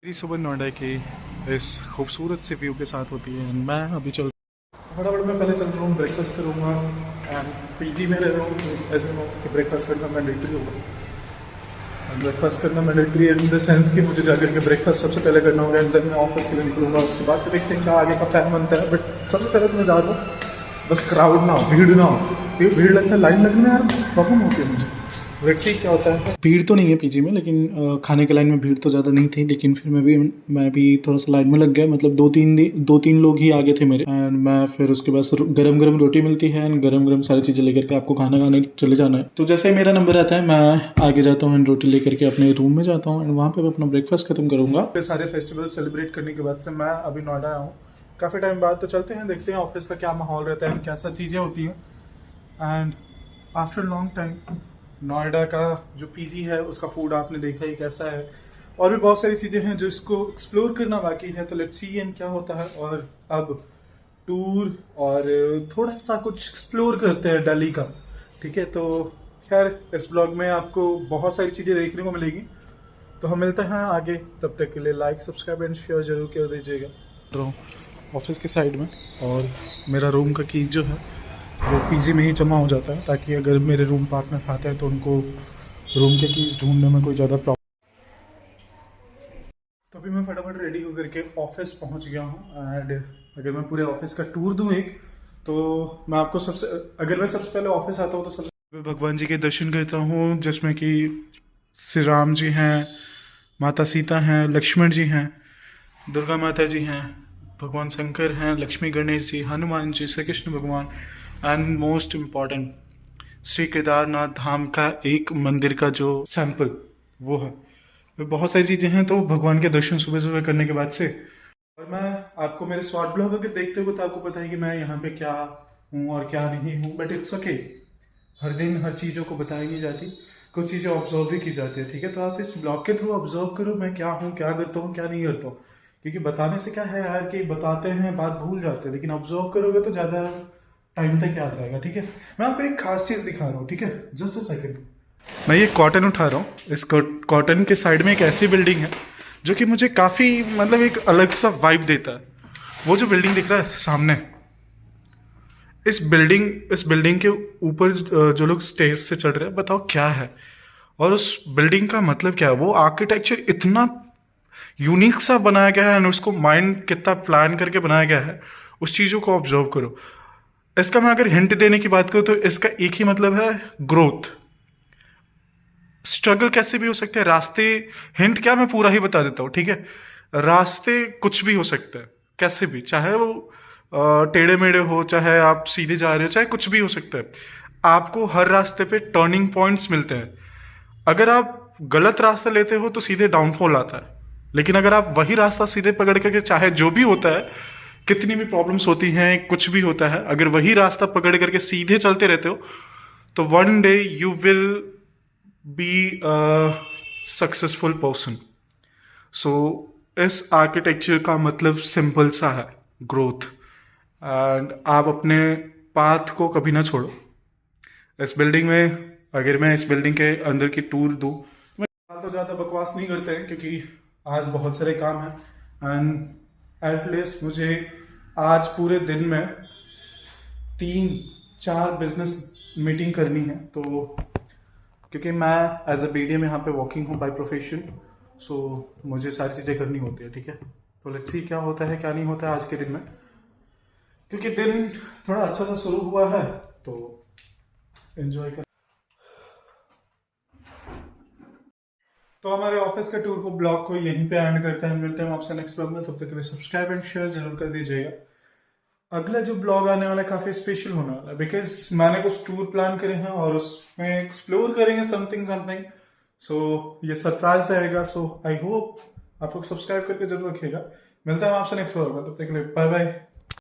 मेरी सुबह नोएडा की इस खूबसूरत से व्यू के साथ होती है। मैं अभी चल फटाफट मैं पहले चल रहा हूँ, ब्रेकफास्ट करूँगा। एंड पीजी में रह रहा हूँ, ऐसे नो कि ब्रेकफास्ट करना मैंडेटरी होगा। ब्रेकफास्ट करना मैंडेटरी इन द सेंस कि मुझे जाकर के ब्रेकफास्ट सबसे पहले करना होगा। एंड देन मैं ऑफिस के लिए निकलूँगा। उसके बाद से देखते हैं क्या आगे का प्लान बनता है। बट सबसे पहले तो मैं जा रहा हूँ, बस क्राउड ना हो, भीड़ ना हो। क्योंकि भीड़ लगता है, लाइन लगने में यार प्रॉब्लम होती है मुझे। लेट्स सी क्या होता है। भीड़ तो नहीं है पीजी में, लेकिन खाने के लाइन में भीड़ तो ज़्यादा नहीं थी। लेकिन फिर मैं भी थोड़ा सा लाइन में लग गया। मतलब दो तीन लोग ही आगे थे मेरे। एंड मैं फिर उसके बाद गरम गरम रोटी मिलती है एंड गरम गरम सारी चीज़ें लेकर के आपको खाना खाने चले जाना है। तो जैसे ही मेरा नंबर आता है, मैं आगे जाता हूँ एंड रोटी लेकर के अपने रूम में जाता हूँ। एंड वहाँ पे मैं अपना ब्रेकफास्ट खत्म करूँगा। फिर सारे फेस्टिवल सेलिब्रेट करने के बाद से मैं अभी नोएडा आया हूँ काफ़ी टाइम बाद। तो चलते हैं, देखते हैं ऑफिस का क्या माहौल रहता है, क्या सब चीज़ें होती हैं। And after long time Noida का जो पीजी है उसका फूड आपने देखा ही कैसा है। और भी बहुत सारी चीज़ें हैं जो इसको एक्सप्लोर करना बाकी है। तो लेट्स सी एंड क्या होता है। और अब टूर और थोड़ा सा कुछ एक्सप्लोर करते हैं दिल्ली का। ठीक है, तो खैर इस ब्लॉग में आपको बहुत सारी चीज़ें देखने को मिलेगी। तो हम मिलते हैं आगे, तब तक के लिए लाइक सब्सक्राइब एंड शेयर जरूर कर दीजिएगा। ऑफिस के साइड में, और मेरा रूम का की जो है वो पीजी में ही जमा हो जाता है, ताकि अगर मेरे रूम पार्टनर्स आते हैं तो उनको रूम के कीज ढूंढने में कोई ज़्यादा प्रॉब्लम। तो अभी मैं फटाफट रेडी होकर के ऑफिस पहुंच गया हूं। एंड अगर मैं पूरे ऑफिस का टूर दूं एक, तो मैं आपको अगर मैं सबसे पहले ऑफिस आता हूं तो सबसे पहले भगवान जी के दर्शन करता हूं, जिसमें कि श्री राम जी हैं, माता सीता हैं, लक्ष्मण जी हैं, दुर्गा माता जी हैं, भगवान शंकर हैं, लक्ष्मी गणेश जी, हनुमान जी, श्री कृष्ण भगवान। And most important, Shri Kedarnath Dham का एक मंदिर का जो सैंपल वो है। तो बहुत सारी चीज़ें हैं, तो भगवान के दर्शन सुबह सुबह करने के बाद से। और मैं आपको मेरे शॉर्ट ब्लॉग अगर देखते हो तो आपको पता है कि मैं यहाँ पे क्या हूँ और क्या नहीं हूँ। बट इट्स ओके, हर दिन हर चीज़ों को बताई नहीं जाती, कुछ चीज़ें ऑब्जर्व भी की जाती है। ठीक है, तो आप इस ब्लॉग के थ्रू ऑब्जर्व करो मैं क्या हूँ, क्या करता हूँ, क्या नहीं करता हूँ। क्योंकि बताने से क्या है यार कि बताते हैं बात भूल जाते हैं, लेकिन ऑब्जर्व करोगे तो ज़्यादा टाइम तक याद रहेगा। ठीक है, मैं आपको एक खास चीज़ दिखा रहा हूँ। ठीक है, जस्ट अ सेकेंड। मैं ये कॉटन उठा रहा हूँ। इस कॉटन के साइड में एक ऐसी बिल्डिंग है जो कि मुझे काफ़ी मतलब एक अलग सा वाइब देता है। वो जो बिल्डिंग दिख रहा है सामने, इस बिल्डिंग के ऊपर जो लोग स्टेज से चढ़ रहे हैं, बताओ क्या है। और उस बिल्डिंग का मतलब क्या है। वो आर्किटेक्चर इतना यूनिक सा बनाया गया है और उसको माइंड कितना प्लान करके बनाया गया है, उस चीज़ों को ऑब्जर्व करो। इसका मैं अगर हिंट देने की बात करूँ तो इसका एक ही मतलब है, ग्रोथ। स्ट्रगल कैसे भी हो सकते हैं रास्ते। हिंट क्या, मैं पूरा ही बता देता हूँ। ठीक है, रास्ते कुछ भी हो सकते हैं, कैसे भी, चाहे वो टेढ़े मेढ़े हो, चाहे आप सीधे जा रहे हो, चाहे कुछ भी हो सकता है। आपको हर रास्ते पे टर्निंग पॉइंट्स मिलते हैं। अगर आप गलत रास्ता लेते हो तो सीधे डाउनफॉल आता है। लेकिन अगर आप वही रास्ता सीधे पकड़ करके, चाहे जो भी होता है, कितनी भी प्रॉब्लम्स होती हैं, कुछ भी होता है, अगर वही रास्ता पकड़ करके सीधे चलते रहते हो तो one day you will be a successful person. So इस आर्किटेक्चर का मतलब सिंपल सा है, ग्रोथ। एंड आप अपने पाथ को कभी ना छोड़ो। इस बिल्डिंग में, अगर मैं इस बिल्डिंग के अंदर की टूर दूँ, मैं तो ज़्यादा बकवास नहीं करते हैं क्योंकि आज बहुत सारे काम हैं। एंड एट लीस्ट मुझे आज पूरे दिन में 3-4 बिजनेस मीटिंग करनी है। तो क्योंकि मैं एज अ BDM यहाँ पे वर्किंग हूँ बाय प्रोफेशन, सो मुझे सारी चीज़ें करनी होती है। ठीक है, तो लेट्स सी क्या होता है क्या नहीं होता है आज के दिन में। क्योंकि दिन थोड़ा अच्छा सा शुरू हुआ है, तो एंजॉय कर। तो हमारे ऑफिस का टूर को, ब्लॉग को यहीं पे एंड करते हैं। मिलते हैं आपसे नेक्स्ट ब्लॉग में, तब तक के लिए सब्सक्राइब एंड शेयर जरूर कर दीजिएगा। अगला जो ब्लॉग आने वाला है काफी स्पेशल होने वाला है, बिकॉज मैंने कुछ टूर प्लान करे हैं और उसमें एक्सप्लोर करेंगे समथिंग समथिंग। सो ये सरप्राइज रहेगा। सो आई होप आप लोग सब्सक्राइब करके जरूर रखिएगा। मिलता है आपसे नेक्स्ट ब्लॉग में, तब तक के लिए बाय बाय।